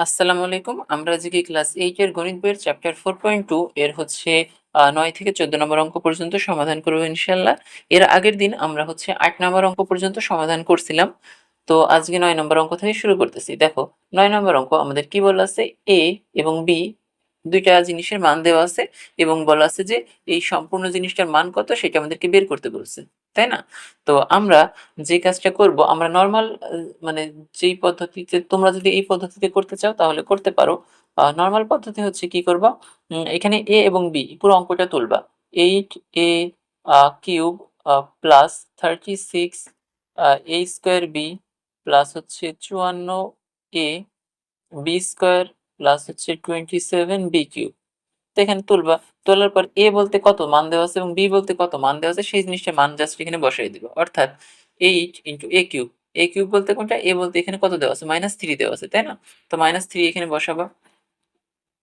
আসসালামু আলাইকুম। আমরা আজকে ক্লাস 8 এর গণিত বইয়ের চ্যাপ্টার 4.2 এর হচ্ছে 9 থেকে 14 নম্বর অঙ্ক পর্যন্ত সমাধান করব ইনশাআল্লাহ। এর আগের দিন আমরা হচ্ছে 8 নম্বর অঙ্ক পর্যন্ত সমাধান করছিলাম। তো আজকে 9 নম্বর অঙ্ক থেকে শুরু করতেছি। দেখো 9 নম্বর অঙ্ক আমাদের কি বলা আছে, a এবং b দুইটা জিনিসের মান দেওয়া আছে এবং বলা আছে যে এই সম্পূর্ণ জিনিসটার মান কত সেটা আমাদেরকে বের করতে বলছে, তাই না? তো আমরা যে কাজটা করব, আমরা নরমাল মানে যেই পদ্ধতিতে তোমরা যদি এই পদ্ধতিতে করতে চাও তাহলে করতে পারো। নরমাল পদ্ধতি হচ্ছে কি করবা, এখানে a এবং b পুরো অঙ্কটা তুলবা। 8a cube plus 36 a square b plus হচ্ছে 54a b স্কোয়ার প্লাস হচ্ছে 27b কিউব। তো এখানে তুলবা, তোলার পর a বলতে কত মান দেওয়া আছে এবং b বলতে কত মান দেওয়া আছে সেই জিনিসটা মান জাস্ট এখানে বসাই দিব। অর্থাৎ 8 into a cube, a cube বলতে কোনটা, a বলতে এখানে কত দেওয়া আছে, -3 দেওয়া আছে, তাই না? তো -3 এখানে বসাবা।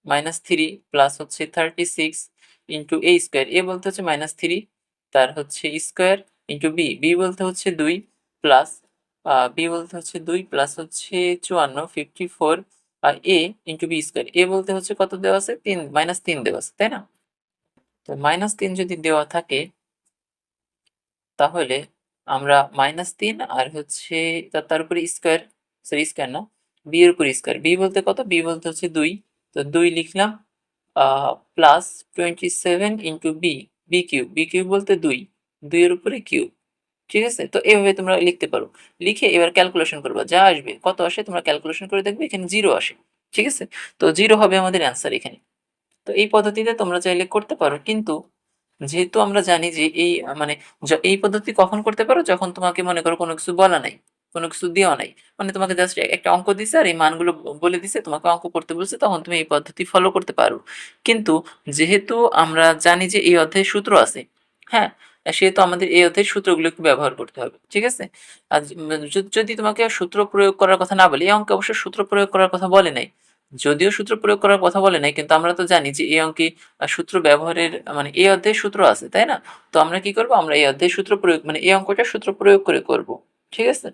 -3 প্লাস হচ্ছে 36 ইন্টু a স্কোয়ার, a বলতে হচ্ছে -3 তার হচ্ছে স্কোয়ার ইন্টু b, b বলতে হচ্ছে 2 প্লাস b বলতে হচ্ছে 2 প্লাস হচ্ছে 54 54 a into b square, a বলতে হচ্ছে কত দেওয়া আছে, 3 -3 দেওয়া আছে, তাই না? তো -3 যদি দেওয়া থাকে তাহলে আমরা -3 আর হচ্ছে তার উপরে স্কোয়ার, সরি স্কোয়ার না, বি এর উপরে স্কোয়ার, বি বলতে কত, বি বলতে হচ্ছে 2, তো 2 লিখলাম plus 27 into B, B cube, B cube বলতে 2, 2 এর উপরে কিউব। ঠিক আছে, তো এইভাবে তোমরা লিখতে পারো। লিখে এবার ক্যালকুলেশন করবা, যা আসবে কত আসে তোমরা ক্যালকুলেশন করে দেখবে এখানে 0 আসে। ঠিক আছে, তো 0 হবে আমাদের অ্যান্সার এখানে। তো এই পদ্ধতিতে তোমরা চাইলে করতে পারো, কিন্তু যেহেতু আমরা জানি যে এই মানে এই পদ্ধতি কখন করতে পারো, যখন তোমাকে মনে করো কোনো কিছু বলা নাই, কোনো কিছু দেওয়া নাই, মানে তোমাকে জাস্ট একটা অঙ্ক দিছে আর এই মানগুলো বলে দিছে, তোমাকে অঙ্ক করতে বলছে, তখন তুমি এই পদ্ধতি ফলো করতে পারো। কিন্তু যেহেতু আমরা জানি যে এই অধ্যায়ে সূত্র আছে, হ্যাঁ, সেহেতু আমাদের এই অধ্যায়ের সূত্রগুলো একটু ব্যবহার করতে হবে। ঠিক আছে, আর যদি তোমাকে সূত্র প্রয়োগ করার কথা না বলে, এই অঙ্কে অবশ্য সূত্র প্রয়োগ করার কথা বলে নাই, যদিও সূত্র প্রয়োগ করার কথা বলে নাই, কিন্তু আমরা তো জানি যে এই অঙ্কে সূত্র ব্যবহারের মানে এই অধ্যায়ে সূত্র আছে, তাই না? তো আমরা কি করব, আমরা এই অধ্যায়ে সূত্র প্রয়োগ মানে এই অঙ্কটা সূত্র প্রয়োগ করে করব। ঠিক আছে,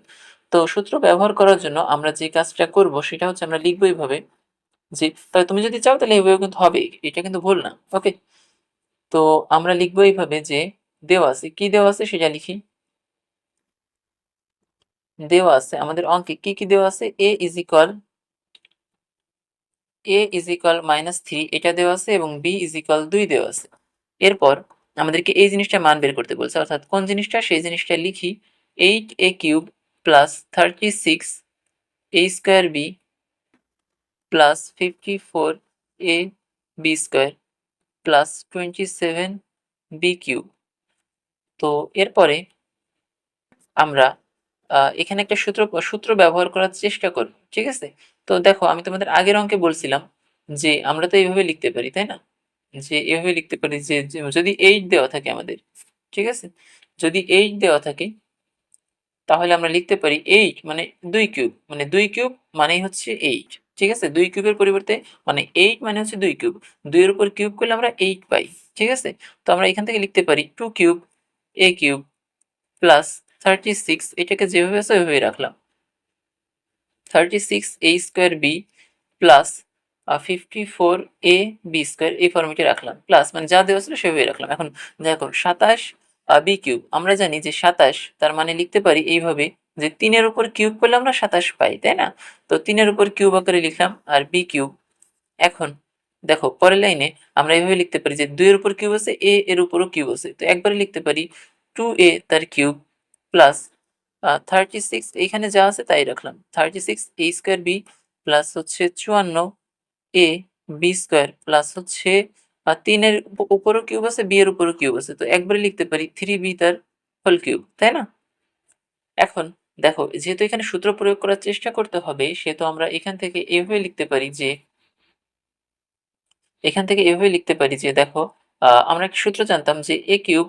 তো সূত্র ব্যবহার করার জন্য আমরা যে কাজটা করব সেটা হচ্ছে আমরা লিখবো এইভাবে, যে তবে তুমি যদি চাও তাহলে এইভাবে কিন্তু হবে, এটা কিন্তু ভুল না। ওকে, তো আমরা লিখবো এইভাবে যে দেওয়া আছে, কি দেওয়া আছে সেটা লিখি। দেওয়া আছে আমাদের অঙ্কে কি কি দেওয়া আছে, a ইজ ইকুয়াল -3 এটা দেওয়া আছে এবং b ইজ ইকুয়াল 2 দেওয়া আছে। এরপর আমাদেরকে এই জিনিসটা মান বের করতে বলছে, অর্থাৎ কোন জিনিসটা সেই জিনিসটা লিখি। 8a cube plus 36 a square b plus 54 a b square plus 27 b cube. তো এরপরে আমরা এখানে একটা সূত্র ব্যবহার করার চেষ্টা করব। ঠিক আছে, তো দেখো আমি তোমাদের আগের অঙ্কে বলছিলাম যে আমরা তো এইভাবে লিখতে পারি, তাই না? যে এভাবে লিখতে পারি যে যদি 8 দেওয়া থাকে আমাদের, ঠিক আছে, যদি 8 দেওয়া থাকে তাহলে আমরা লিখতে পারি 8 মানে 2 কিউব, মানে 2 কিউব মানেই হচ্ছে 8। ঠিক আছে, 2 কিউবের পরিবর্তে মানে 8 মানে হচ্ছে 2 কিউব, 2 এর উপর কিউব করলে আমরা 8 পাই। ঠিক আছে, তো আমরা এখান থেকে লিখতে পারি 2 কিউব a কিউব প্লাস 36, এটাকে যেভাবে আছে ওইভাবেই রাখলাম, 36 a square b plus 54 a b square, এই ফর্মেটে রাখলাম, প্লাস মানে যা দেওয়া ছিল সেভাবেই রাখলাম। এখন দেখো 27 b কিউব, আমরা জানি যে 27, তার মানে লিখতে পারি এইভাবে যে 3 এর উপর কিউব করলে আমরা 27 পাই, তাই না? তো 3 এর উপর কিউব আকারে লিখলাম আর b কিউব। এখন দেখো পরের লাইনে আমরা এইভাবে লিখতে পারি যে 2 এর উপর কিউব আছে, a এর উপরও কিউব আছে, তো একবারে লিখতে পারি 2a তার কিউব প্লাস 36, এইখানে যা আছে তাই রাখলাম, 36 a স্কোয়ার b প্লাস হচ্ছে 54 a b স্কোয়ার প্লাস হচ্ছে 3 এর উপরও কিউব আছে, b এর উপরও কিউব আছে, তো একবারে লিখতে পারি 3b তার হোল কিউব, তাই না? এখন দেখো যেহেতু এখানে সূত্র প্রয়োগ করার চেষ্টা করতে হবে, সেহেতু আমরা এখান থেকে এভাবে লিখতে পারি যে দেখো আমরা একটা সূত্র জানতাম যে a কিউব,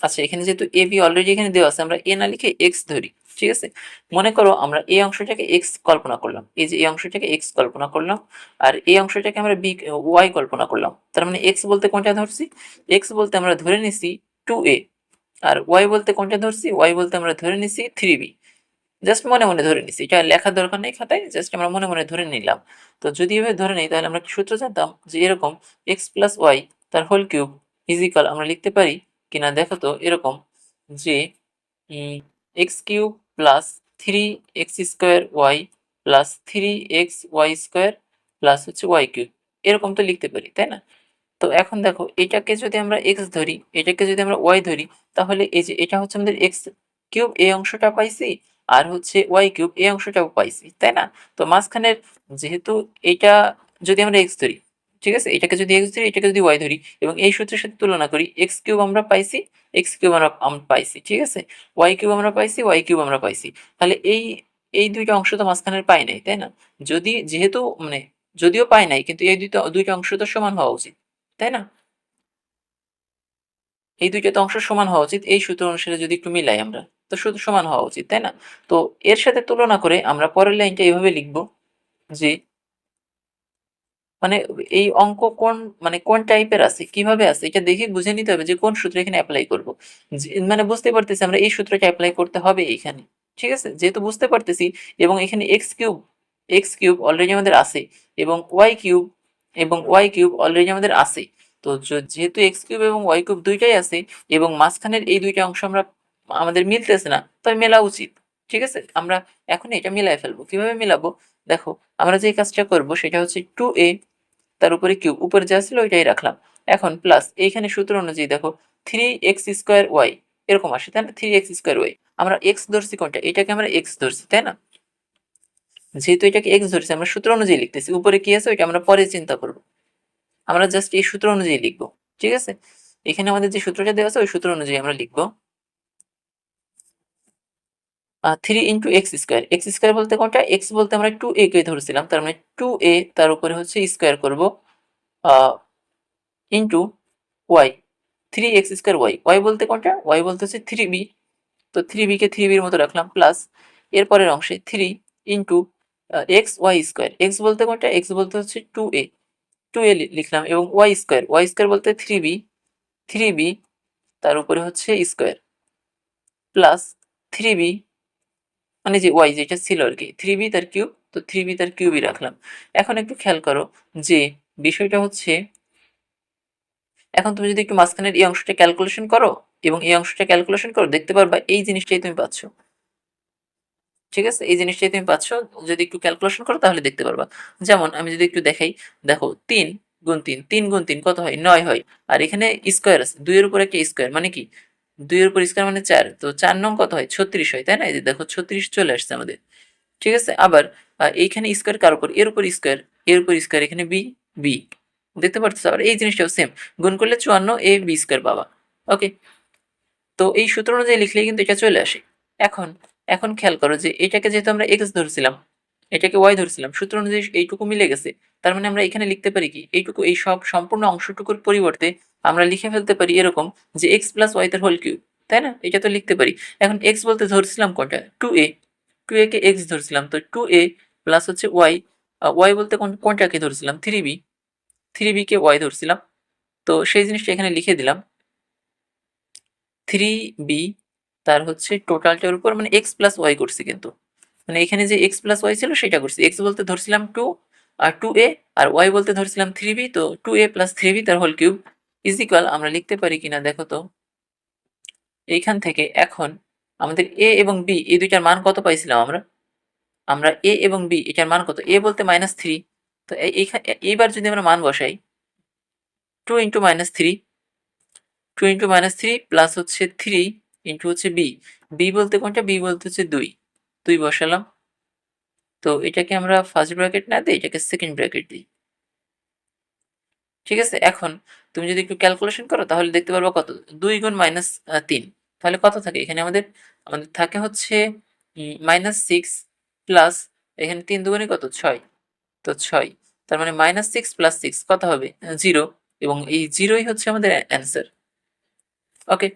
আচ্ছা এখানে যেহেতু a b অলরেডি এখানে দেওয়া আছে, আমরা a না লিখে x ধরি। ঠিক আছে, মনে করো আমরা এই অংশটাকে x কল্পনা করলাম, এই যে এই অংশটাকে x কল্পনা করলাম আর এই অংশটাকে আমরা y কল্পনা করলাম, তার মানে x বলতে কোনটা ধরছি, x বলতে আমরা ধরে নিছি 2a, আর y বলতে কোনটা ধরছি, y বলতে আমরা ধরে নিছি 3b। জাস্ট মনে মনে ধরে নিছি, এটা লেখার দরকার নেই খাতায়, জাস্ট আমরা মনে মনে ধরে নিলাম। তো যদি এভাবে ধরে নিই তাহলে আমরা কি সূত্র জানতাম যে এরকম এক্স প্লাস ওয়াই তার হোল কিউব ইজ ইকাল, আমরা লিখতে পারি কিনা দেখো তো, এরকম যে X cube plus three X square Y plus three X Y square plus হচ্ছে ওয়াই কিউব, এরকম তো লিখতে পারি, তাই না? তো এখন দেখো এটাকে যদি আমরা এক্স ধরি, এটাকে যদি আমরা ওয়াই ধরি, তাহলে এই যে এটা হচ্ছে আমাদের এক্স কিউব এই অংশটা পাইছি, আর হচ্ছে ওয়াই কিউব এই অংশটাও পাইছি, তাই না? তো মাঝখানের যেহেতু এটা যদি আমরা এক্স ধরি, ঠিক আছে, এটাকে যদি এক্স ধরি, এটাকে যদি ওয়াই ধরি এবং এই সূত্রের সাথে তুলনা করি, এক্স কিউব আমরা পাইছি, এক্স কিউব আমরা পাইছি, ঠিক আছে, ওয়াই কিউব আমরা পাইছি, ওয়াই কিউব আমরা পাইছি, তাহলে এই এই দুইটা অংশ তো মাঝখানের পাই নাই, তাই না? যদি যেহেতু মানে যদিও পাই নাই, কিন্তু এই দুইটা দুইটা অংশ তো সমান হওয়া উচিত, তাই না? এই দুইটা তো অংশ সমান হওয়া উচিত, এই সূত্র অনুসারে যদি একটু মিলাই আমরা, তো শুধু সমান হওয়া উচিত, তাই না? তো এর সাথে তুলনা করে আমরা পরের লাইনটা এইভাবে লিখবো যে মানে এই অঙ্ক কোন মানে কোন টাইপের আছে, কিভাবে আছে, এটা দেখে বুঝে নিতে হবে যে কোন সূত্র এখানে অ্যাপ্লাই করব। মানে বুঝতে পারতেছি আমরা এই সূত্রটা অ্যাপ্লাই করতে হবে এইখানে, ঠিক আছে, যেহেতু বুঝতে পারতেছি এবং এখানে এক্স কিউব অলরেডি আমাদের আছে এবং ওয়াই কিউব অলরেডি আমাদের আছে। তো যেহেতু এক্স কিউব এবং ওয়াই কিউব দুইটাই আছে এবং মাঝখানের এই দুইটা অংশ আমরা আমাদের মিলতেছে না, তবে মেলা উচিত, ঠিক আছে। আমরা এখন এটা মিলাই ফেলবো, কিভাবে মিলাবো দেখো, আমরা যে কাজটা করব সেটা হচ্ছে 2a তার উপরে কিউব, উপরে যা ছিল ওইটাই রাখলাম, এখন প্লাস এইখানে সূত্র অনুযায়ী দেখো 3x² এরকম আসে, তাই না? 3x², আমরা এক্স ধরছি কোনটা, এটাকে আমরা এক্স ধরছি, তাই না? যেহেতু এটাকে এক্স ধরছি আমরা সূত্র অনুযায়ী লিখতেছি, উপরে কি আছে ওইটা আমরা পরে চিন্তা করব, আমরা জাস্ট এই সূত্র অনুযায়ী লিখবো, ঠিক আছে। এখানে আমাদের যে সূত্রটা দেওয়া আছে ওই সূত্র অনুযায়ী আমরা লিখবো 3 × x², বলতে কোনটা, এক্স বলতে আমরা 2a কে ধরছিলাম, তার মানে 2a তার উপরে হচ্ছে স্কোয়ার করবো ইন্টু ওয়াই, 3x²y, ওয়াই বলতে কোনটা, ওয়াই বলতে হচ্ছে 3b, তো 3b কে 3b এর মতো রাখলাম, প্লাস এরপরের অংশে 3 ইন্টু x² এক্স বলতে কোনটা, এক্স বলতে হচ্ছে 2a লিখলাম এবং ওয়াই স্কোয়ার বলতে 3b তার উপরে হচ্ছে স্কোয়ার প্লাস 3b মানে যে ওয়াই যেটা ছিল আর কি, 3b তার কিউব, তো 3b তার কিউবই রাখলাম। এখন একটু খেয়াল করো যে বিষয়টা হচ্ছে, এখন তুমি যদি একটু মাঝখানের এই অংশটা ক্যালকুলেশন করো এবং এই অংশটা ক্যালকুলেশন করো, দেখতে পারবা এই জিনিসটাই তুমি পাচ্ছ, ঠিক আছে, এই জিনিসটাই তুমি পাচ্ছ, যদি একটু ক্যালকুলেশন করো তাহলে দেখতে পারবা। যেমন আমি যদি একটু দেখাই, দেখো 3 × 3 কত হয়, 9 হয়, আর এখানে স্কোয়ার আছে, 2 এর উপর একটা স্কোয়ার মানে কি, 2 এর উপর স্কোয়ার মানে 4, তো 4 নং কত হয়, 36 হয়, তাই না? এই যে দেখো 36 চলে আসছে আমাদের, ঠিক আছে। আবার এইখানে স্কোয়ার কার উপর, এর উপর স্কোয়ার, এখানে বি বি, দেখতে পাচ্ছ, আবার এই জিনিসটাও সেম, গুণ করলে 54 ab² পাবা। ওকে, তো এই সূত্র অনুযায়ী লিখলেই কিন্তু এটা চলে আসে। এখন এখন খেয়াল করো যে এটাকে যেহেতু আমরা এক্স ধরছিলাম, এটাকে ওয়াই ধরছিলাম, সূত্র অনুযায়ী এইটুকু মিলে গেছে, তার মানে আমরা এখানে লিখতে পারি কি, এইটুকু এই সব সম্পূর্ণ অংশটুকুর পরিবর্তে আমরা লিখে ফেলতে পারি এরকম যে এক্স প্লাস ওয়াই তার হোল কিউব, তাই না? এটা তো লিখতে পারি। এখন এক্স বলতে ধরছিলাম কোনটা, 2a কে এক্স ধরছিলাম, তো 2a প্লাস হচ্ছে ওয়াই, ওয়াই বলতে কোনটাকে ধরছিলাম, 3b কে ওয়াই ধরছিলাম, তো সেই জিনিসটা এখানে লিখে দিলাম 3b তার হচ্ছে টোটালটার উপর মানে এক্স প্লাস ওয়াই করছি, কিন্তু মানে এখানে যে এক্স প্লাস ওয়াই ছিল সেটা করছি, এক্স বলতে ধরছিলাম 2 আর 2a, আর ওয়াই বলতে ধরছিলাম 3b, তো 2a প্লাস 3b তার হোল কিউব ইজ ইকুয়াল, আমরা লিখতে পারি কিনা দেখো তো, এইখান থেকে এখন আমাদের এ এবং বি এই দুইটার মান কত পাইছিলাম আমরা, এ এবং বি এটার মান কত, এ বলতে -3, তো এইবার যদি আমরা মান বসাই 2 × -3 প্লাস হচ্ছে 3 ইন্টু হচ্ছে বি, বি বলতে কোনটা, বি বলতে হচ্ছে 2 বসালাম, তো এটাকে আমরা ফার্স্ট ব্র্যাকেট না দিই, এটাকে সেকেন্ড ব্র্যাকেট দিই, ঠিক আছে। এখন তুমি যদি একটু ক্যালকুলেশন করো তাহলে দেখতে পারবো কত, 2 × -3, তাহলে কত থাকে এখানে আমাদের, থাকে হচ্ছে -6 প্লাস এখানে 3 দুগুণে কত 6, তো 6, তার মানে -6 + 6 কত হবে 0, এবং এই 0ই হচ্ছে আমাদের অ্যান্সার। ওকে,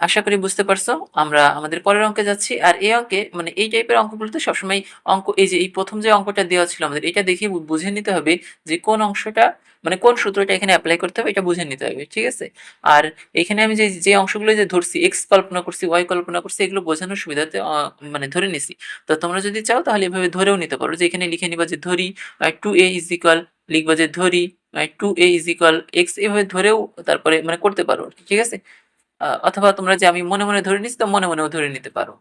আশা করি বুঝতে পারছো। আমরা আমাদের পরের অঙ্কে যাচ্ছি। আর এই অঙ্কে মানে এই টাইপের অঙ্কগুলোতে সবসময় অঙ্ক এই যে এই প্রথম যে অঙ্কটা দেওয়া ছিল আমাদের, এটা দেখে বুঝে নিতে হবে যে কোন অংশটা মানে কোন সূত্রটা এখানে অ্যাপ্লাই করতে হবে, এটা বুঝে নিতে হবে, ঠিক আছে? আর এখানে আমি যে যে অংশগুলো যে ধরছি, এক্স কল্পনা করছি, ওয়াই কল্পনা করছি, এগুলো বোঝানোর সুবিধাতে মানে ধরে নিছি। তো তোমরা যদি চাও তাহলে এভাবে ধরেও নিতে পারো, যে এখানে লিখে নিবা যে ধরি 2a ইজ ইকুয়াল, লিখবা যে ধরি 2a ইজ ইকুয়াল এক্স, এভাবে ধরেও তারপরে মানে করতে পারো, ঠিক আছে? অথবা তোমরা যে আমি মনে মনে ধরে নিচ্ছি, তো মনে মনেও ধরে নিতে পারো,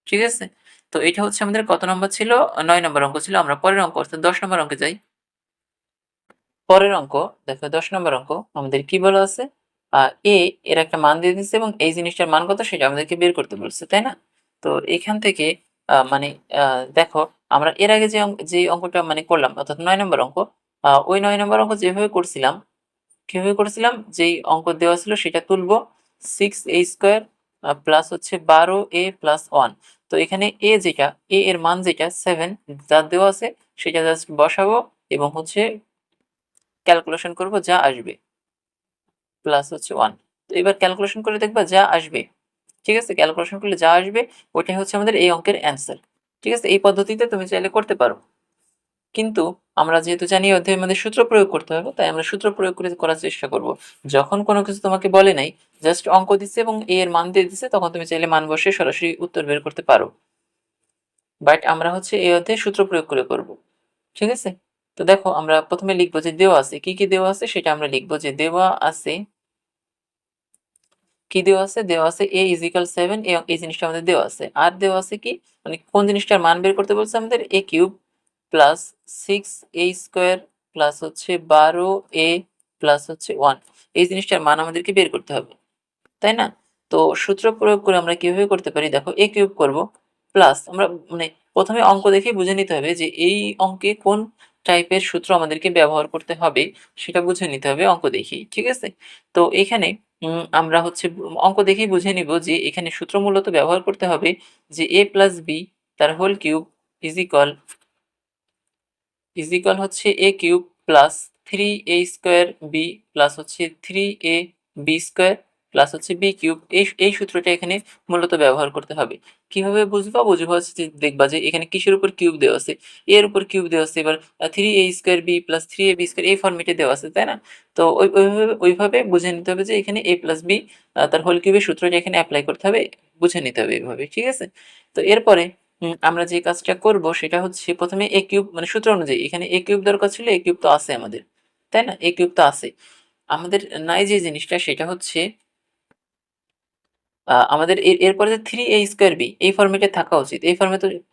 ঠিক আছে? তো এটা হচ্ছে আমাদের কত নম্বর ছিল? 9 নম্বর অঙ্ক ছিল। আমরা পরের অঙ্ক অর্থাৎ 10 নম্বর অঙ্কে যাই। পরের অঙ্ক দেখো, 10 নম্বর অঙ্ক আমাদের কি বলা আছে, এ এর একটা মান দিয়ে দিচ্ছে এবং এই জিনিসটার মান কত সেটা আমাদেরকে বের করতে বলছে, তাই না? তো এখান থেকে মানে দেখো, আমরা এর আগে যে অঙ্কটা মানে করলাম অর্থাৎ 9 নম্বর অঙ্ক, ওই 9 নম্বর অঙ্ক যেভাবে করছিলাম, কিভাবে করেছিলাম, যেই অঙ্ক দেওয়া ছিল সেটা তুলবো, 6a² প্লাস হচ্ছে 12a+1। তো এখানে এ যেটা, এ এর মান যেটা 7 যা দেওয়া আছে সেটা জাস্ট বসাবো এবং হচ্ছে ক্যালকুলেশন করব, যা আসবে প্লাস হচ্ছে 1। তো এবার ক্যালকুলেশন করে দেখবা যা আসবে, ঠিক আছে? ক্যালকুলেশন করলে যা আসবে ওটাই হচ্ছে আমাদের এই অঙ্কের অ্যান্সার, ঠিক আছে? এই পদ্ধতিতে তুমি চাইলে করতে পারো, কিন্তু আমরা যেহেতু জানি এই অধ্যায়ে আমাদের সূত্র প্রয়োগ করতে হবে, তাই আমরা সূত্র প্রয়োগ করে করার চেষ্টা করব। যখন কোনো কিছু তোমাকে বলে নাই, জাস্ট অঙ্ক দিচ্ছে এবং এ এর মান দিয়ে দিচ্ছে, তখন তুমি চাইলে মান বসিয়ে সরাসরি উত্তর বের করতে পারো। বাট আমরা হচ্ছে এই অধ্যায়ে সূত্র প্রয়োগ করে করব, ঠিক আছে? তো দেখো, আমরা প্রথমে লিখবো যে দেওয়া আছে, কি কি দেওয়া আছে সেটা আমরা লিখবো, যে দেওয়া আছে, কি দেওয়া আছে, দেওয়া আছে a ইজ ইকাল 7, এই জিনিসটা আমাদের দেওয়া আছে। আর দেওয়া আছে কি, মানে কোন জিনিসটার মান বের করতে বলছে আমাদের, a³ প্লাস 6a² প্লাস হচ্ছে 12a প্লাস হচ্ছে 1, এই জিনিসটার মান আমাদেরকে বের করতে হবে, তাই না? তো সূত্র প্রয়োগ করে আমরা কিভাবে করতে পারি, দেখো a³ করব প্লাস, আমরা মানে প্রথমে অঙ্ক দেখে বুঝে নিতে হবে যে এই অঙ্কে কোন টাইপের সূত্র আমাদেরকে ব্যবহার করতে হবে, সেটা বুঝে নিতে হবে অঙ্ক দেখেই, ঠিক আছে? তো এখানে আমরা হচ্ছে অঙ্ক দেখেই বুঝে নিব যে এখানে সূত্র মূলত ব্যবহার করতে হবে যে a+b তার হোল কিউব ইজ ইকুয়াল হচ্ছে a³ plus 3a² b plus হচ্ছে 3ab² প্লাস হচ্ছে b³ এই সূত্রটা এখানে মূলত ব্যবহার করতে হবে। কিভাবে বুঝবা, হচ্ছে যে দেখবা যে এখানে কিসের উপর কিউব দেওয়া আছে, এর উপর কিউব দেওয়া আছে, এবার 3a² b প্লাস 3ab² এই ফর্মেটে দেওয়া আছে, তাই না? তো ওইভাবে বুঝে নিতে হবে যে এখানে a+b তার হোল কিউবের সূত্রটা এখানে অ্যাপ্লাই করতে হবে, বুঝে নিতে হবে এইভাবে, ঠিক আছে? তো এরপরে আমরা যে কাজটা করব সেটা হচ্ছে, প্রথমে a³ মানে সূত্র অনুযায়ী এখানে a³ দরকার ছিল, a³ তো আছে আমাদের, তাই না? a³ তো আছে আমাদের, নাই যে জিনিসটা সেটা হচ্ছে আমাদের এরপরে যে 3a² b এই ফরম্যাটে থাকা উচিত, এই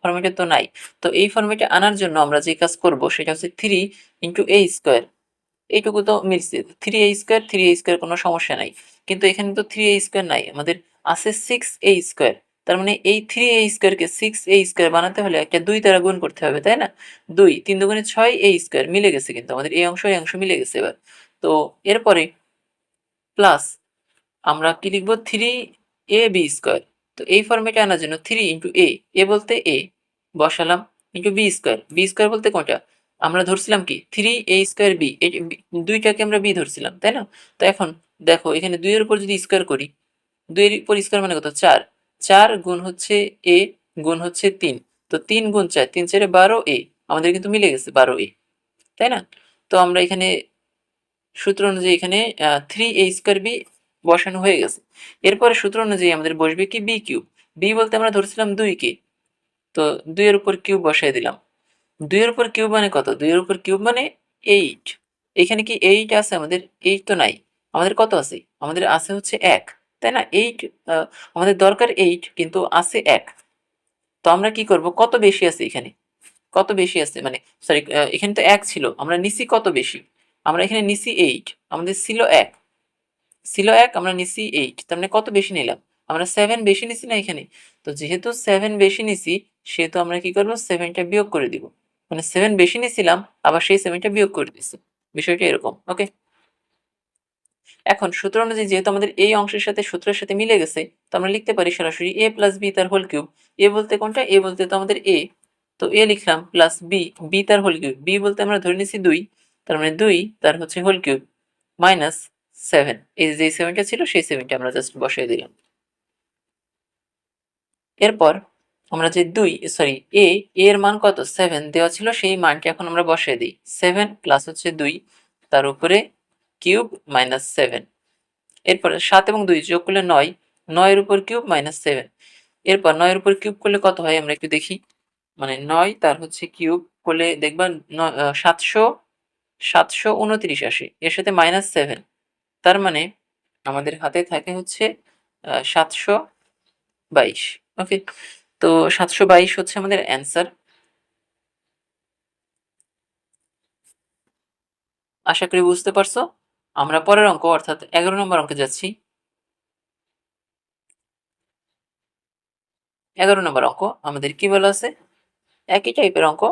ফরম্যাটে তো নাই। তো এই ফরম্যাটে আনার জন্য আমরা যে কাজ করব সেটা হচ্ছে 3 × a², এইটুকু তো মিলছে, 3a² কোনো সমস্যা নাই। কিন্তু এখানে তো 3a² নাই, আমাদের আছে 6a²। তার মানে এই 3a² কে 6a² বানাতে হলে একটা 2 দ্বারা গুণ করতে হবে, তাই না? 2 3 দুগুণে 6a² মিলে গেছে, কিন্তু আমাদের এই অংশ মিলে গেছে এবার। তো এরপরে প্লাস আমরা কি লিখবো, 3ab²। তো এই ফর্মেটে আনার জন্য 3 × a বলতে a বসালাম, ইন্টু b² বলতে কোনটা, আমরা ধরছিলাম কি 3a²b, এই দুইটাকে আমরা b ধরছিলাম, তাই না? তো এখন দেখো, এখানে 2 এর উপর যদি স্কোয়ার করি, 2 এর উপর স্কোয়ার মানে কত, 4, 4 গুণ হচ্ছে a গুণ হচ্ছে 3, তো 3 গুণ 4, 3 4 12a, আমাদের কিন্তু মিলে গেছে 12a, তাই না? তো আমরা এখানে সূত্র অনুযায়ী এখানে 3a²b বসানো হয়ে গেছে। এরপরে সূত্র অনুযায়ী আমাদের বসবে কি, b³ b বলতে আমরা ধরছিলাম 2 কে, তো 2 এর উপর কিউব বসাই দিলাম। 2 এর উপর কিউব মানে কত, 2 এর উপর কিউব মানে 8। এখানে কি 8 আছে আমাদের, 8 তো নাই, আমাদের কত আছে, আমাদের আছে হচ্ছে 1, তাই না? 8 আমাদের দরকার 8 কিন্তু আছে 1। তো আমরা কি করব, কত বেশি আছে এখানে, কত বেশি আছে মানে সরি, এখানে তো 1 ছিল, আমরা নিছি কত বেশি, আমরা এখানে নিছি 8, আমাদের ছিল 1, আমরা নিছি 8, তার মানে কত বেশি নিলাম, আমরা 7 বেশি নিছি না এখানে। তো যেহেতু 7 বেশি নিছি, সেহেতু আমরা কি করব, 7টা বিয়োগ করে দিব, মানে 7 বেশি নিছিলাম আবার সেই 7টা বিয়োগ করে দিছি, বিষয়টা এরকম, ওকে? এখন সূত্র অনুযায়ী যেহেতু আমাদের এই অংশের সাথে সূত্রের সাথে মিলে গেছে, তো আমরা লিখতে পারি সরাসরি a+b তার হোল কিউব, a বলতে কোনটা, a বলতে তো আমাদের a, তো a লিখলাম প্লাস b তার হোল কিউব, b বলতে আমরা ধরে নিছি 2, তার মানে 2 তার হচ্ছে হোল কিউব মাইনাস 7, এই যে 7টা ছিল সেই 7টা আমরা জাস্ট বসিয়ে দিলাম। এরপর আমরা যে এ এর মান কত 7 দেওয়া ছিল, সেই মানটি এখন আমরা বসিয়ে দিই। 7 প্লাস হচ্ছে 2 তার উপরে কিউব মাইনাস 7। এরপরে 7 এবং 2 যোগ করলে 9, 9 এর উপর কিউব মাইনাস 7। এরপর 9 এর উপর কিউব করলে কত হয় আমরা একটু দেখি। মানে 9 তার হচ্ছে কিউব করলে দেখবা 729 আসে, এর সাথে মাইনাস 7। তার মানে আমাদের হাতে থাকে হচ্ছে 722। ওকে, তো 722 হচ্ছে আমাদের অ্যান্সার। আশা করি বুঝতে পারছো। আমরা পরের অঙ্ক অর্থাৎ 11 নম্বর অঙ্কে যাচ্ছি। 11 নম্বর অঙ্ক আমাদের কি বলা আছে, একই টাইপের অঙ্ক।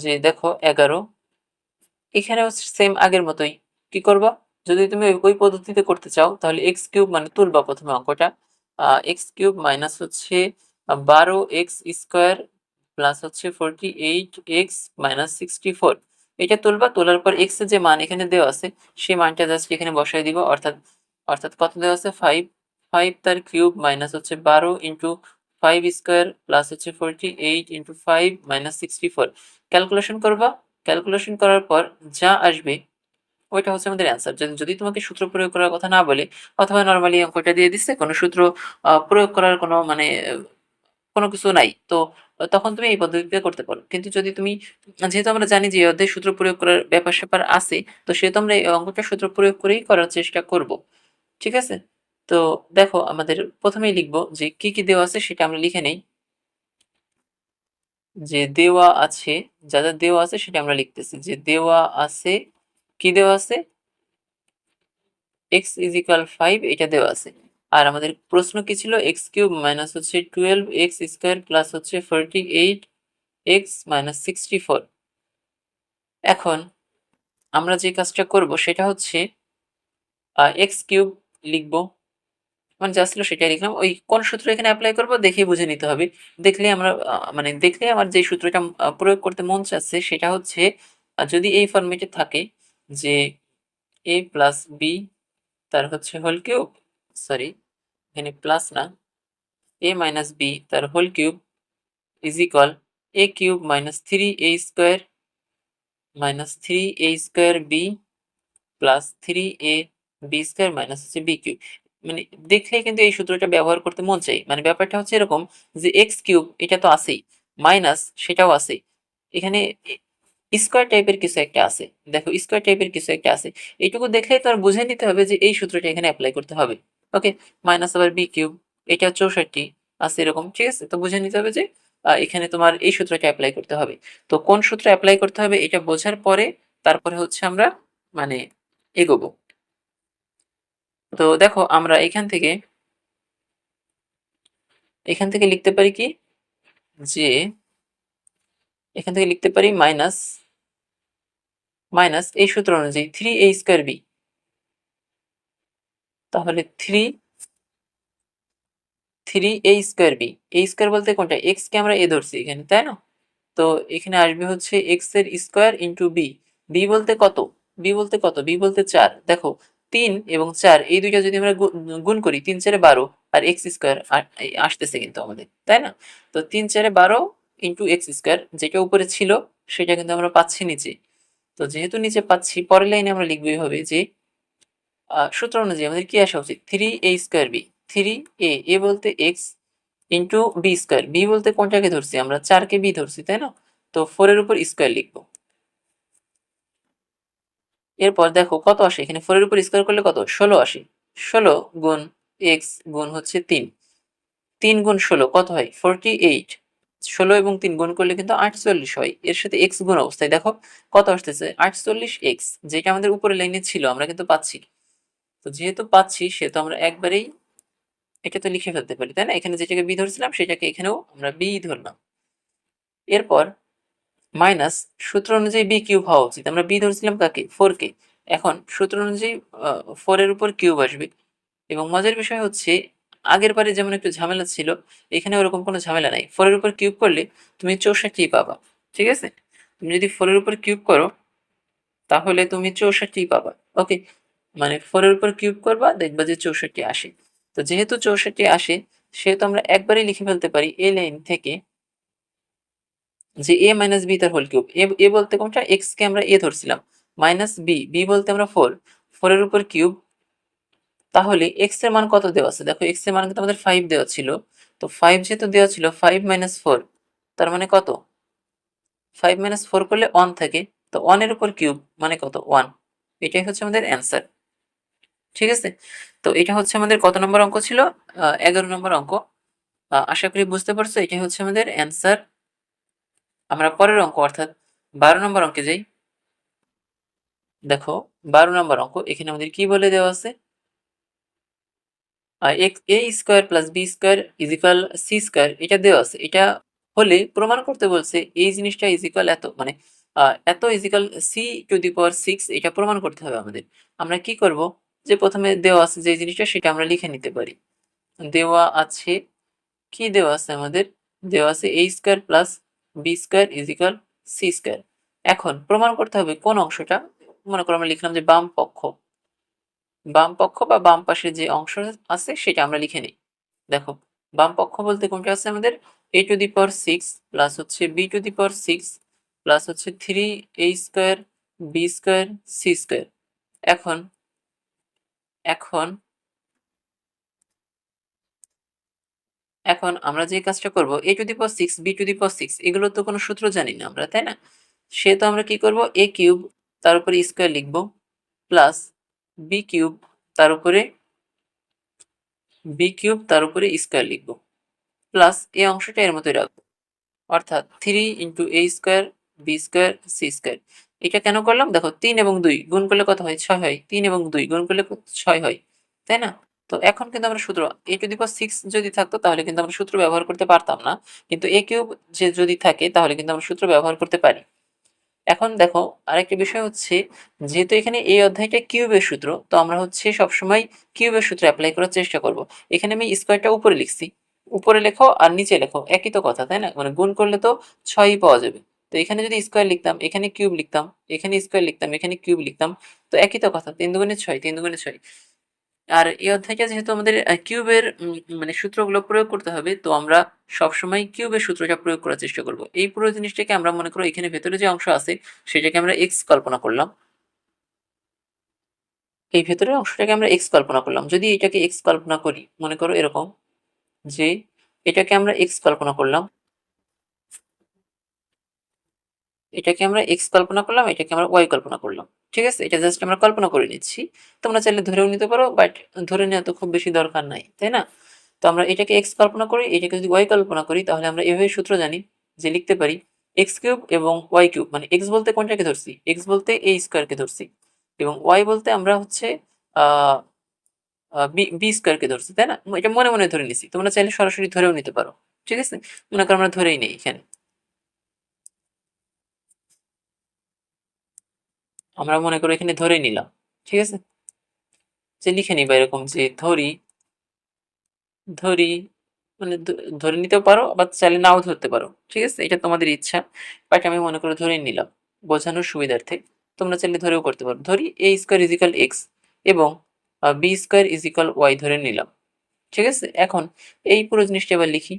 যে দেখো 11, এখানেও সেম আগের মতোই। কি করবা, যদি তুমি ওই পদ্ধতিতে করতে চাও তাহলে এক্স কিউব মানে তুলবা প্রথমে অঙ্কটা। এক্স কিউব মাইনাস হচ্ছে 12x² প্লাস হচ্ছে 48x মাইনাস 64, এটা তুলবা। তোলার পর এক্স এর যে মান এখানে দেওয়া আছে সেই মানটা জাস্ট এখানে বসাই দিব। অর্থাৎ অর্থাৎ কত দেওয়া আছে 5, 5 তার কিউব মাইনাস হচ্ছে 12 ইন্টু 5² প্লাস হচ্ছে 48 ইন্টু 5 মাইনাস 64। ক্যালকুলেশন করবা। ক্যালকুলেশন করার পর যা আসবে ওইটা হচ্ছে আমাদের অ্যান্সার। যদি তোমাকে সূত্র প্রয়োগ করার কথা না বলে, অথবা নর্মালি অঙ্কটা দিয়ে দিচ্ছে, কোনো সূত্র প্রয়োগ করার কোনো মানে কোনো কিছু নাই, তো তখন তুমি এই পদ্ধতিতে করতে পারো। কিন্তু যদি তুমি, যেহেতু আমরা জানি যে এই অধ্যায়ে সূত্র প্রয়োগ করার ব্যাপার-স্যাপার আছে, তো সেহেতু আমরা এই অঙ্কটা সূত্র প্রয়োগ করেই করার চেষ্টা করব। ঠিক আছে? তো দেখো আমাদের প্রথমেই লিখব যে কি কি দেওয়া আছে সেটা আমরা লিখে নেই। যে দেওয়া আছে, যা যা দেওয়া আছে সেটা আমরা লিখতেছি। যে দেওয়া আছে, কি দেওয়া আছে, x ইজ ইকুয়াল 5 এটা দেওয়া আছে। আর আমাদের প্রশ্ন কি ছিল, এক্স কিউব মাইনাস হচ্ছে 12x² প্লাস হচ্ছে 48x মাইনাস 64। এখন আমরা যে কাজটা করব সেটা হচ্ছে এক্স কিউব লিখব, মানে যা ছিল সেটাই লিখলাম। ওই কোন সূত্র এখানে অ্যাপ্লাই করব দেখেই বুঝে নিতে হবে। দেখলে আমরা মানে দেখলে আমার যে সূত্রটা প্রয়োগ করতে মন চাচ্ছে সেটা হচ্ছে, যদি এই ফরম্যাটে থাকে যে a প্লাস বি তার হচ্ছে হোল কিউব, সরি এখানে প্লাস না, a মাইনাস বি তার whole cube is equal a cube minus 3a² minus 3a² B plus 3ab² minus হচ্ছে বি কিউব। মানে দেখলেই কিন্তু এই সূত্রটা ব্যবহার করতে মন চাই। মানে ব্যাপারটা হচ্ছে এরকম যে এক্স কিউব এটা তো আছেই, মাইনাস সেটাও আছে, এখানে স্কোয়ার টাইপের কিছু একটা আছে। দেখো স্কোয়ার টাইপের কিছু একটা আছে, এইটুকু দেখলেই তো আর বুঝে নিতে হবে যে এই সূত্রটা এখানে অ্যাপ্লাই করতে হবে। ওকে, মাইনাস আবার বি কিউব, এটা 64 আছে এরকম। ঠিক আছে, তো বুঝে নিতে হবে যে এখানে তোমার এই সূত্রটা অ্যাপ্লাই করতে হবে। তো কোন সূত্র অ্যাপ্লাই করতে হবে এটা বোঝার পরে তারপরে হচ্ছে আমরা মানে এগোবো। তো দেখো আমরা এখান থেকে লিখতে পারি কি, যে এখান থেকে লিখতে পারি মাইনাস মাইনাস এই সূত্র অনুযায়ী 3a² বি, তাহলে 3a² বি, a স্কোয়ার বলতে কোনটা, x কে আমরা a ধরছি এখানে, তাই না? তো এখানে আসবে হচ্ছে x এর স্কোয়ার ইন্টু বি। বি বলতে কত, বি বলতে কত, বি বলতে 4। দেখো 3 এবং 4 এই দুইটা যদি আমরা গুণ করি, 3 4 12 আর x স্কোয়ার আসতেছে কিন্তু আমাদের, তাই না? তো 3 4 12 ইন্টু x স্কোয়ার, যেটা উপরে ছিল সেটা কিন্তু আমরা পাচ্ছি নিচে। তো যেহেতু নিচে পাচ্ছি, পরের লাইনে আমরা লিখবো এইভাবে যে সূত্র অনুযায়ী আমাদের কি আসা উচিত, 3a² বি, 3a বলতে x into B square, B বলতে কোনটাকে ধরছি আমরা, 4 কে বি ধরছি, তাই না? তো 4 এর উপর স্কোয়ার লিখবো। এরপর দেখো কত আসে এখানে, 4 এর উপর স্কোয়ার করলে কত, 16 আসে। 16 গুণ x গুণ হচ্ছে 3, 3 গুণ 16 কত হয় 48। 16 এবং 3 গুণ করলে কিন্তু 48 হয়। এর সাথে x গুণ অবস্থায় দেখো কত আসতেছে 48x, যেটা আমাদের উপরের লাইনে ছিল আমরা কিন্তু পাচ্ছি। তো যেহেতু পাচ্ছি সেহেতু আমরা একবারেই এটা তো লিখে ফেলতে পারি, তাই না? এখানে যেটাকে বি ধরছিলাম সেটাকে এখানেও আমরা বি ধরলাম। এরপর মাইনাস সূত্র অনুযায়ী বি কিউব হওয়া উচিত, আমরা বি ধরছিলাম কাকে, 4 কে। এখন সূত্র অনুযায়ী 4 এর উপর কিউব আসবে। এবং মজার বিষয় হচ্ছে আগের বারে যেমন একটু ঝামেলা ছিল, এখানে ওরকম কোনো ঝামেলা নাই। 4 এর উপর কিউব করলে তুমি 64 পাবা। ঠিক আছে, তুমি যদি 4 এর উপর কিউব করো তাহলে তুমি 64 পাবা। ওকে, মানে 4 এর উপর কিউব করবা দেখবা যে 64 আসে। তো যেহেতু 64 আসে সেহেতু আমরা একবারেই লিখে ফেলতে পারি এই লাইন থেকে যে a মাইনাস বি তার হোল কিউব। এ বলতে কোনটা? এক্স কে আমরা এ ধরছিলাম, মাইনাস বি বলতে আমরা 4 এর উপর কিউব। তাহলে এক্স এর মান কত দেওয়া আছে? দেখো এক্স এর মান কিন্তু আমাদের 5 দেওয়া ছিল। তো 5 যেহেতু দেওয়া ছিল, 5 মাইনাস 4 তার মানে কত? 5 মাইনাস 4 করলে 1 থাকে। তো 1 এর উপর কিউব মানে কত? 1। এটাই হচ্ছে আমাদের অ্যান্সার। ঠিক আছে? তো এটা হচ্ছে আমাদের কত নম্বর অঙ্ক ছিল? 11 নম্বর অঙ্ক। আশা করি বুঝতে পারছো। এটাই হচ্ছে আমাদের অ্যান্সার। আমরা পরের অঙ্ক অর্থাৎ 12 নম্বর অঙ্কে যাই। দেখো 12 নম্বর অঙ্ক, এখানে আমাদের কি বলে দেওয়া আছে? A square plus B square is equal C square, এটা দেওয়া আছে। এটা হলে প্রমাণ করতে বলছে এই জিনিসটা ইজ ইকুয়াল এত, মানে এত is equal C to the power 6, এটা প্রমাণ করতে হবে আমাদের। আমরা কি করব? যে প্রথমে দেওয়া আছে যে জিনিসটা সেটা আমরা লিখে নিতে পারি। দেওয়া আছে, কি দেওয়া আছে আমাদের? দেওয়া আছে a square plus B square is equal C square. এখন প্রমাণ করতে হবে কোন অংশটা। মনে করো আমরা লিখলাম যে বাম পক্ষ, বাম পক্ষ বা বাম পাশে যে অংশ আছে সেটা আমরা লিখে নিই। দেখো বাম পক্ষ বলতে কোনটা আছে আমাদের? a to the power 6 plus হচ্ছে b to the power 6 plus হচ্ছে 3a square B square C square. এখন এখন এখন আমরা যে কাজটা করব, a to the power 6 b to the power 6 এগুলো তো কোনো সূত্র জানি না আমরা, তাই না? সেহেতু আমরা কি করব? a কিউব তার উপরে স্কোয়ার লিখব প্লাস বি কিউব তার উপরে স্কোয়ার লিখব প্লাস এই অংশটা এর মতোই রাখবো, অর্থাৎ 3 into a square B square C square. এটা কেন করলাম? দেখো 3 এবং 2 গুণ করলে কত হয়? 6 হয়। 3 এবং 2 গুণ করলে 6 হয়, তাই না? তো এখন কিন্তু আমরা সূত্র a টু দি পাওয়ার 6 যদি থাকতো তাহলে কিন্তু আমরা সূত্র ব্যবহার করতে পারতাম না, কিন্তু a কিউব যে যদি থাকে তাহলে কিন্তু আমরা সূত্র ব্যবহার করতে পারি। এখন দেখো আরেকটা বিষয় হচ্ছে, যেহেতু এখানে এই অধ্যায়টা কিউবের সূত্র, তো আমরা হচ্ছে সবসময় কিউবের সূত্র অ্যাপ্লাই করার চেষ্টা করব। এখানে আমি স্কোয়ারটা উপরে লিখছি, উপরে লেখো আর নিচে লেখো একই তো কথা, তাই না? মানে গুণ করলে তো 6ই পাওয়া যাবে। তো এখানে যদি স্কোয়ার লিখতাম, এখানে কিউব লিখতাম, এখানে স্কোয়ার লিখতাম, এখানে কিউব লিখতাম, তো একই তো কথা। 3 দুগুণে 6, 3 দুগুণে 6। আর এই অধ্যায়টা যেহেতু আমাদের কিউবের মানে সূত্রগুলো প্রয়োগ করতে হবে, তো আমরা সবসময় কিউবের সূত্রটা প্রয়োগ করার চেষ্টা করব। এই পুরো জিনিসটাকে আমরা মনে করো এখানে ভেতরে যে অংশ আছে সেটাকে আমরা এক্স কল্পনা করলাম। এই ভেতরের অংশটাকে আমরা এক্স কল্পনা করলাম। যদি এটাকে এক্স কল্পনা করি, মনে করো এরকম যে এটাকে আমরা এক্স কল্পনা করলাম, এটাকে আমরা এক্স কল্পনা করলাম, এটাকে আমরা ওয়াই কল্পনা করলাম। ঠিক আছে? এটা জাস্ট আমরা কল্পনা করে নিচ্ছি। তোমরা চাইলে ধরেও নিতে পারো, বাট ধরে নেওয়া তো খুব বেশি দরকার নাই, তাই না? তো আমরা এটাকে এক্স কল্পনা করি, এটাকে যদি ওয়াই কল্পনা করি, তাহলে আমরা এভাবে সূত্র জানি যে লিখতে পারি এক্স কিউব এবং ওয়াই কিউব। মানে এক্স বলতে কোনটাকে ধরছি? এক্স বলতে এ স্কোয়ারকে ধরছি, এবং ওয়াই বলতে আমরা হচ্ছে আহ বি স্কোয়ারকে ধরছি, তাই না? এটা মনে মনে ধরে নিছি, তোমরা চাইলে সরাসরি ধরেও নিতে পারো। ঠিক আছে? মনে করো আমরা ধরেই নেই এখানে, আমরা মনে করো এখানে ধরেই নিলাম। ঠিক আছে? যে লিখে নিবা এরকম যে ধরি, ধরি মানে ধরে নিতেও পারো, আবার চাইলে নাও ধরতে পারো। ঠিক আছে? এটা তোমাদের ইচ্ছা, বাট আমি মনে করে ধরেই নিলাম বোঝানোর সুবিধার্থে। তোমরা চাইলে ধরেও করতে পারো। ধরি A square is equal X এবং B square is equal Y ধরে নিলাম। ঠিক আছে? এখন এই পুরো জিনিসটা এবার লিখি।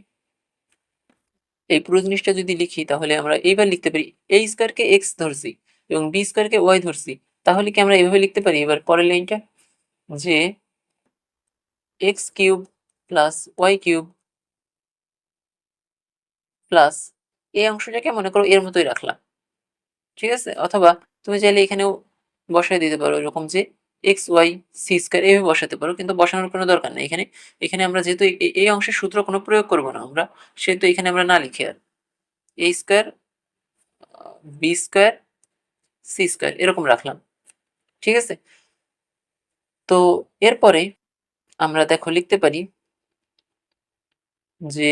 এই পুরো জিনিসটা যদি লিখি তাহলে আমরা এইবার লিখতে পারি এ স্কোয়ারকে এক্স ধরছি এবং বি স্কোয়ারকে ওয়াই ধরছি। তাহলে কি আমরা এভাবে লিখতে পারি? এবার পরের লাইনটা যে X cube plus Y cube plus এই অংশটাকে মনে করো এর মতোই রাখলাম। ঠিক আছে? অথবা তুমি চাইলে এখানেও বসায় দিতে পারো এরকম যে এক্স ওয়াই সি স্কোয়ার এভাবে বসাতে পারো, কিন্তু বসানোর কোনো দরকার নেই এখানে। এখানে আমরা যেহেতু এই অংশের সূত্র কোনো প্রয়োগ করবো না আমরা, সেহেতু এখানে আমরা না লিখে আর A square B square C square এরকম রাখলাম। ঠিক আছে? তো এরপরে আমরা দেখো লিখতে পারি যে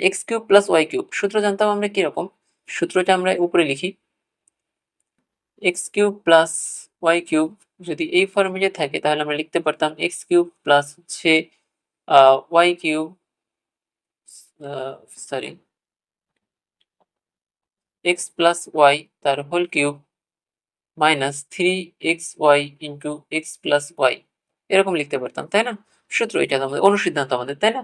X cube plus Y cube. সূত্র জানতাম আমরা কিরকম, সূত্রটা আমরা উপরে লিখি। X cube plus Y cube যদি এই ফর্মেটে থাকে তাহলে আমরা লিখতে পারতাম এক্স কিউব প্লাস হচ্ছে Y cube, sorry X plus Y তার whole cube minus 3xy into X plus Y, এরকম লিখতে পারতাম, তাই না? সূত্র এটা আমাদের অনুসিদ্ধান্ত আমাদের, তাই না?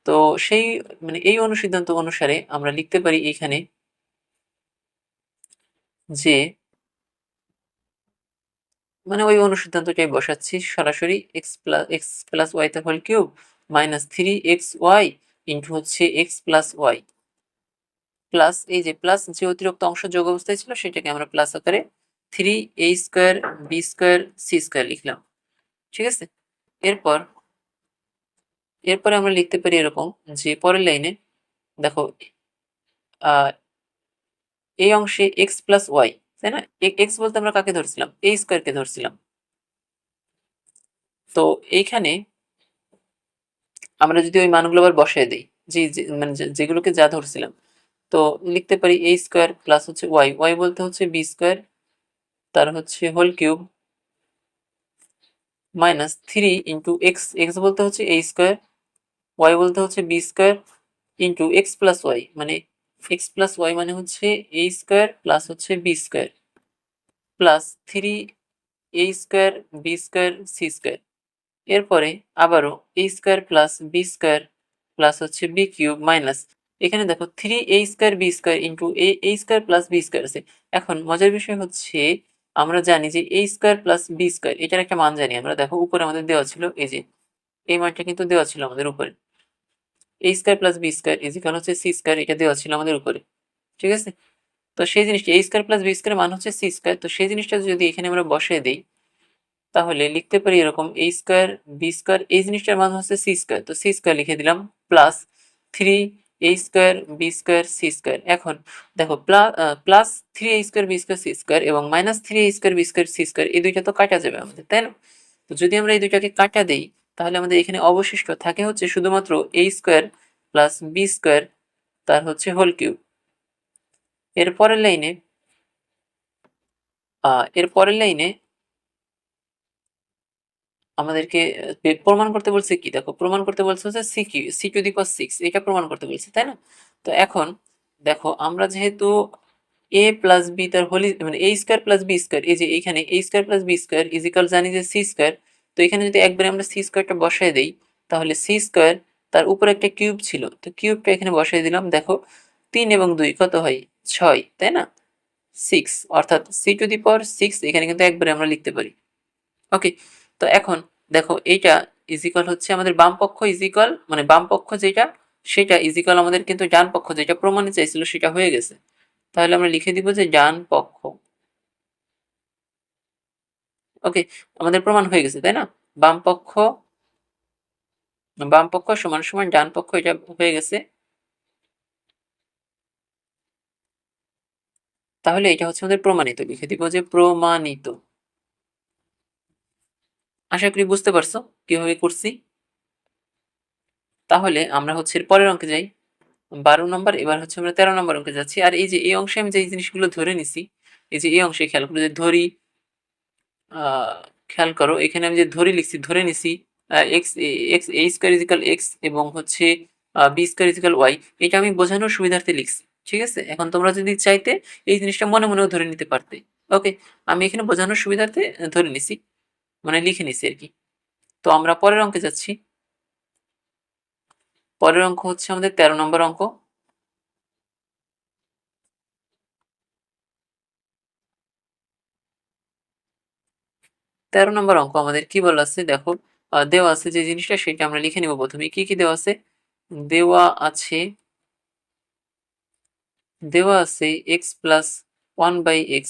তো সেই মানে এই অনুসিদ্ধান্ত অনুসারে আমরা লিখতে পারি এখানে যে মানে ওই অনুসিদ্ধান্তটাই বসাচ্ছি সরাসরি x প্লাস ওয়াই তার whole cube minus 3xy into হচ্ছে x প্লাস ওয়াই প্লাস এই যে প্লাস যে অতিরিক্ত অংশ যোগ অবস্থায় ছিল সেটাকে আমরা প্লাস আকারে 3a² b² c² লিখলাম। ঠিক আছে, এরপর এরপরে আমরা লিখতে পারি এরকম যে পরের লাইনে দেখো এই অংশে এক্স প্লাস ওয়াই, তাই না? এক্স বলতে আমরা কাকে ধরছিলাম? এ স্কোয়ারকে ধরছিলাম। তো এইখানে আমরা যদি ওই মানগুলো আবার বসায় দিই, মানে যেগুলোকে যা ধরছিলাম, তো লিখতে পারি এ স্কোয়ার প্লাস হচ্ছে ওয়াই, ওয়াই বলতে হচ্ছে বি স্কোয়ার তার হচ্ছে whole cube minus 3 X, X বলতে হচ্ছে এ স্কোয়ার, ওয়াই বলতে হচ্ছে B square into X plus Y, মানে এক্স প্লাস ওয়াই মানে হচ্ছে এ স্কোয়ার প্লাস হচ্ছে B square plus 3a² b² c²। এরপরে আবারও a² প্লাস b² প্লাস হচ্ছে b কিউব মাইনাস এখানে দেখো 3a² b² into a² plus b² আছে। এখন মজার বিষয় হচ্ছে আমরা জানি যে a² প্লাস b² এটার একটা মান জানি আমরা। দেখো উপরে আমাদের দেওয়া ছিল, এই যে এই মানটা কিন্তু দেওয়া ছিল আমাদের উপরে, a² প্লাস b² ইজিক্যাল হচ্ছে c², এটা দেওয়া ছিল আমাদের উপরে। ঠিক আছে, তো সেই জিনিসটা a² প্লাস b² মান হচ্ছে c², তো সেই জিনিসটা যদি এখানে আমরা বসিয়ে দিই তাহলে লিখতে পারি এরকম a² b² এই জিনিসটার মান হচ্ছে c², তো c² লিখে দিলাম প্লাস 3a² b² c²। এখন দেখো প্লাস 3a² b² c² এবং মাইনাস 3a² b² c² এই দুইটা তো কাটা যাবে আমাদের, তাই না? তো যদি আমরা এই দুইটাকে কাটা দেই তাহলে আমাদের এখানে অবশিষ্ট থাকে হচ্ছে শুধুমাত্র a² প্লাস b² তার হচ্ছে হোল কিউব। এর পরের লাইনে আমাদেরকে প্রমাণ করতে বলছে কি, দেখো প্রমাণ করতে বলছে হচ্ছে c টু দি পাওয়ার 6, এটা প্রমাণ করতে বলছে, তাই না? তো এখন দেখো আমরা যেহেতু a প্লাস বি তার হোল মানে a² প্লাস b², এই যে এইখানে a² প্লাস b² ইজিক্যাল জানি যে c², তো এখানে যদি একবারে আমরা c²টা বসায় দেই তাহলে c² তার উপরে একটা কিউব ছিল, তো কিউবটা এখানে বসাই দিলাম। দেখো 3 এবং 2 কত হয়? 6, তাই না? 6 অর্থাৎ c টু দি পাওয়ার 6 এখানে কিন্তু একবারে আমরা লিখতে পারি। ওকে, তো এখন দেখো এইটা ইজিক্যাল হচ্ছে আমাদের বাম পক্ষ ইজিক্যাল মানে বাম পক্ষ যেটা সেটা ইজিক্যাল আমাদের কিন্তু ডান পক্ষ যেটা প্রমাণে চাইছিল সেটা হয়ে গেছে। তাহলে আমরা লিখে দিব যে ডান পক্ষ। ওকে, আমাদের প্রমাণ হয়ে গেছে, তাই না? বাম পক্ষ বাম পক্ষ সমান সমান ডান পক্ষ, এটা হয়ে গেছে। তাহলে এটা হচ্ছে আমাদের প্রমাণিত, লিখে দিব যে প্রমাণিত। আশা করি বুঝতে পারছো কিভাবে করছি। তাহলে আমরা হচ্ছে এর পরের অঙ্কে যাই, 12 নম্বর। এবার হচ্ছে আমরা 13 নম্বর অঙ্কে যাচ্ছি। আর এই যে এই অংশে আমি যে জিনিসগুলো ধরে নিছি, এই যে এই অংশে খেয়াল করো যে ধরি, খেয়াল করো এখানে আমি যে ধরি লিখছি, ধরে নিছি এক্স এক্স এ স্কোয়ার ইজিক্যাল এক্স এবং হচ্ছে বি স্কোয়ার ইজিক্যাল ওয়াই, এটা আমি বোঝানোর সুবিধার্থে লিখছি। ঠিক আছে, এখন তোমরা যদি চাইতে এই জিনিসটা মনে মনেও ধরে নিতে পারতে। ওকে, আমি এখানে বোঝানোর সুবিধার্থে ধরে নিছি, মানে লিখে নিছি আর কি। তো আমরা পরের অঙ্কে যাচ্ছি। পরের অঙ্ক হচ্ছে আমাদের 13 নম্বর অঙ্ক। 13 নম্বর অঙ্ক আমাদের কি বলা আছে দেখো, দেওয়া আছে যে জিনিসটা সেটা আমরা লিখে নেব। প্রথমে কি কি দেওয়া আছে? দেওয়া আছে দেওয়া আছে x plus 1/x,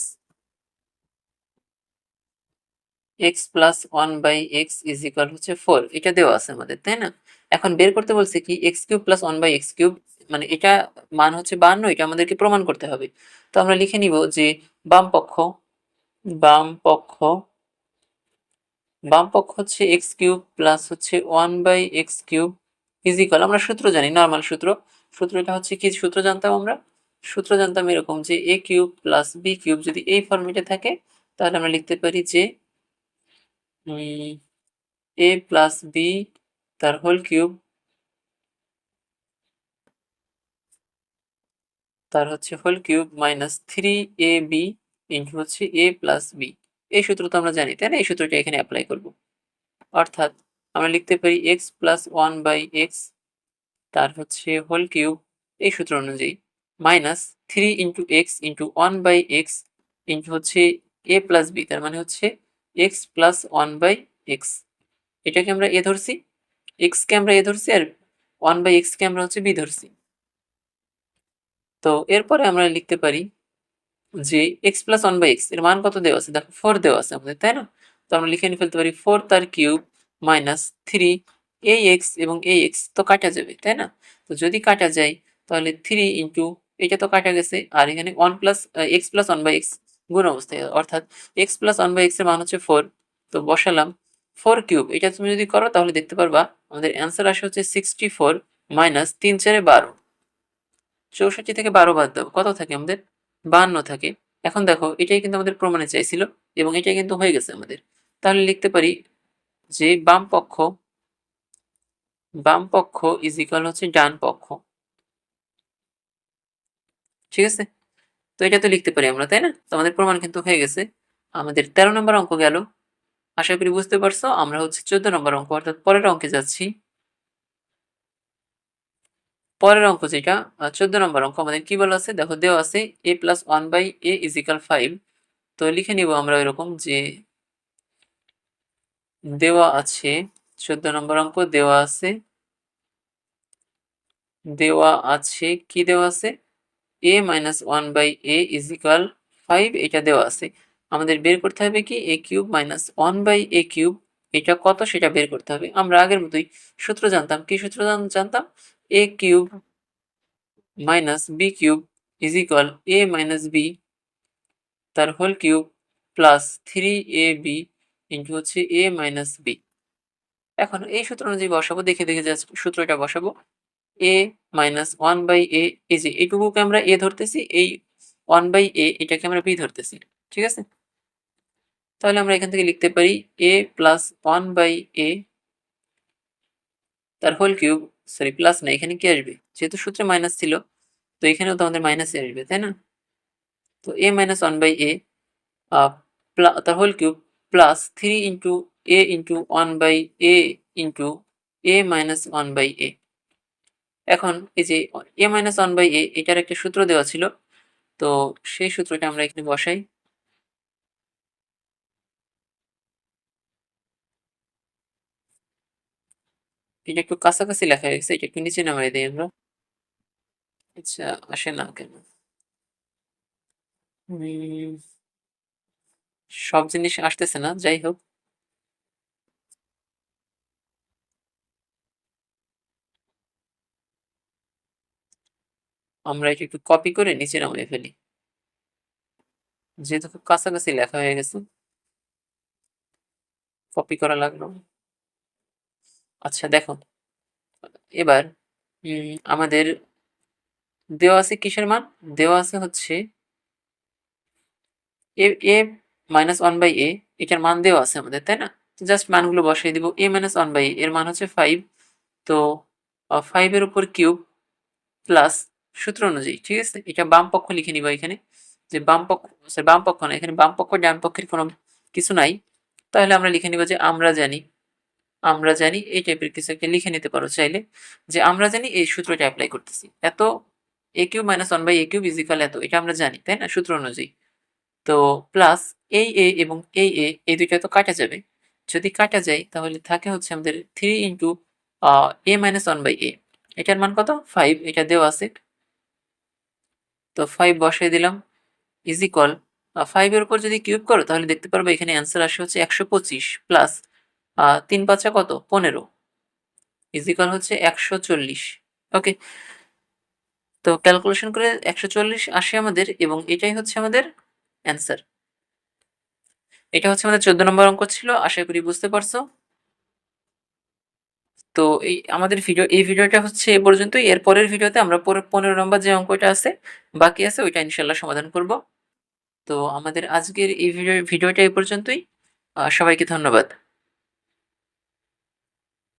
x plus 1/x is equal হচ্ছে 4, এটা দেওয়া আছে আমাদের, তাই না? এখন বের করতে বলছে কি এক্স কিউব প্লাস 1/x³ মানে এটা মান হচ্ছে 52, এটা আমাদেরকে প্রমাণ করতে হবে। তো আমরা লিখে নিব যে বাম পক্ষ বাম পক্ষ বাম পক্ষ হচ্ছে এক্স কিউব প্লাস হচ্ছে 1/x³ ইজ ইকুয়াল, আমরা সূত্র জানি, নর্মাল সূত্রটা হচ্ছে কি সূত্র জানতাম আমরা? সূত্র জানতাম এরকম যে a cube plus b cube যদি এই ফর্মেটে থাকে তাহলে আমরা লিখতে পারি যে a প্লাস b তার হোল কিউব তার হচ্ছে whole cube minus 3ab into হচ্ছে a প্লাস b। এই সূত্র তো আমরা জানি, তাই না? এই সূত্রটা এখানে অ্যাপ্লাই করব। অর্থাৎ আমরা লিখতে পারি এক্স প্লাস 1/x তার হচ্ছে হোল কিউব এই সূত্র অনুযায়ী minus 3 into x into 1/x into হচ্ছে a প্লাস বি, তার মানে হচ্ছে এক্স প্লাস 1/x। এটাকে আমরা এ ধরছি, এক্সকে আমরা এ ধরছি, আর 1/x-কে আমরা হচ্ছে বি ধরছি। তো এরপরে আমরা লিখতে পারি যে এক্স প্লাস 1/x এর মান কত দেওয়া আছে, দেখো 4 দেওয়া আছে আমাদের, তাই না? তো আমরা লিখে ফেলতে পারি 4 তার কিউব মাইনাস 3 ax, এবং ax তো কাটা যাবে, তাই না? তো যদি কাটা যায় তাহলে 3 ইন্টু এটা তো কাটা গেছে, আর এখানে 1 প্লাস এক্স প্লাস 1/x গুণ অবস্থায়, অর্থাৎ এক্স প্লাস 1/x এর মান হচ্ছে 4। তো বসালাম 4 কিউব, এটা তুমি যদি করো তাহলে দেখতে পারবা আমাদের অ্যান্সার আসে হচ্ছে 64 মাইনাস 3 4 12। 64 থেকে 12 বাদ দাও, কত থাকে আমাদের? 52 থাকে। এখন দেখো এটাই কিন্তু আমাদের প্রমাণে চাইছিল, এবং এটাই কিন্তু হয়ে গেছে আমাদের। তাহলে লিখতে পারি যে বাম পক্ষ ইজ ইকুয়াল হচ্ছে ডান পক্ষ। ঠিক আছে? তো এটা তো লিখতে পারি আমরা, তাই না? তো আমাদের প্রমাণ কিন্তু হয়ে গেছে। আমাদের 13 নম্বর অঙ্ক গেল। আশা করি বুঝতে পারছো। আমরা হচ্ছে 14 নম্বর অঙ্ক, অর্থাৎ পরের অঙ্কে যাচ্ছি। পরের অঙ্ক যেটা 14 নম্বর অঙ্ক, আমাদের কি বলা আছে দেখো, দেওয়া আছে a plus 1/a is equal 5। তো লিখে নিব আমরা এরকম যে দেওয়া আছে 14 নম্বর অঙ্ক, দেওয়া আছে কি দেওয়া আছে, a minus 1/a is equal 5, এটা দেওয়া আছে। আমাদের বের করতে হবে কি a cube minus 1/a cube, এটা কত সেটা বের করতে হবে। আমরা আগের মতোই সূত্র জানতাম, কি সূত্র জানতাম, a cube minus b cube is equal a minus b তার whole cube plus 3ab into হচ্ছে a মাইনাস b। এখন এই সূত্র অনুযায়ী বসাবো, দেখে দেখে যা সূত্রটা বসাবো, a মাইনাস 1/a, এই যে এইটুকুকে আমরা a ধরতেছি, এই 1/a এটাকে আমরা b ধরতেছি। ঠিক আছে? তাহলে আমরা এখান থেকে লিখতে পারি a প্লাস 1/a তার হোল কিউব, সরি প্লাস না, এখানে কি আসবে, যেহেতু সূত্রে মাইনাস ছিল তো এখানেও তো আমাদের মাইনাসই আসবে, তাই না? তো a মাইনাস 1/a তার whole cube plus 3 into a into 1/a into a minus 1/a। এখন এই যে a মাইনাস 1/a এটার একটা সূত্র দেওয়া ছিল, তো সেই সূত্রটা আমরা এখানে বসাই। এটা একটু কাছাকাছি লেখা হয়ে গেছে, এটা একটু নিচে নামাই দিই আমরা। আচ্ছা, আসে না কেন? সব জিনিস আসতেছে না, যাই হোক। আমরা এটা একটু কপি করে নিচে নামিয়ে ফেলি, যেহেতু খুব কাছাকাছি লেখা হয়ে গেছে, কপি করা লাগলো। আচ্ছা দেখো, এবার আমাদের দেওয়া আছে কিসের মান, দেওয়া আছে হচ্ছে a মাইনাস 1/a, এটার মান দেওয়া আছে আমাদের, তাই না? জাস্ট মানগুলো বসিয়ে দিব। a মাইনাস 1/a এর মান হচ্ছে 5, তো 5 এর উপর কিউব প্লাস সূত্র অনুযায়ী, ঠিক আছে? এটা বাম পক্ষ লিখে নিবা এখানে, যে বাম পক্ষ, সরি বাম পক্ষ না, এখানে বাম পক্ষ ডান পক্ষের কোনো কিছু নাই। তাহলে আমরা লিখে নিব যে আমরা জানি এই টাইপের কিছু একটা লিখে নিতে পারো চাইলে, যে আমরা জানি এই সূত্রটা অ্যাপ্লাই করতেছি, এত a cube minus 1/a cube is equal এত, এটা আমরা জানি, তাই না, সূত্র অনুযায়ী। তো প্লাস এই a এবং এই দুইটা তো কাটা যাবে, যদি কাটা যায় তাহলে থাকে হচ্ছে আমাদের 3 ইন্টু a মাইনাস 1/a, এটার মান কত 5, এটা দেওয়া আছে। তো 5 বসাই দিলাম ইজ ইকুয়াল 5 এর উপর যদি কিউব করো তাহলে দেখতে পারবে এখানে অ্যান্সার আসে হচ্ছে 125 প্লাস 3 5 কত 15 ইজ ইকুয়াল হচ্ছে 140। ওকে, তো ক্যালকুলেশন করে 140 আসে আমাদের, এবং এটাই হচ্ছে আমাদের অ্যান্সার। এটা হচ্ছে আমাদের 14 নম্বর অঙ্ক ছিল, আশা করি বুঝতে পারছো। তো এই ভিডিওটা হচ্ছে এ পর্যন্তই। এর পরের ভিডিওতে আমরা 15 নম্বর যে অঙ্কটা আছে বাকি আছে ওইটা ইনশাল্লাহ সমাধান করব। তো আমাদের আজকের এই ভিডিওটা এই পর্যন্তই। সবাইকে ধন্যবাদ।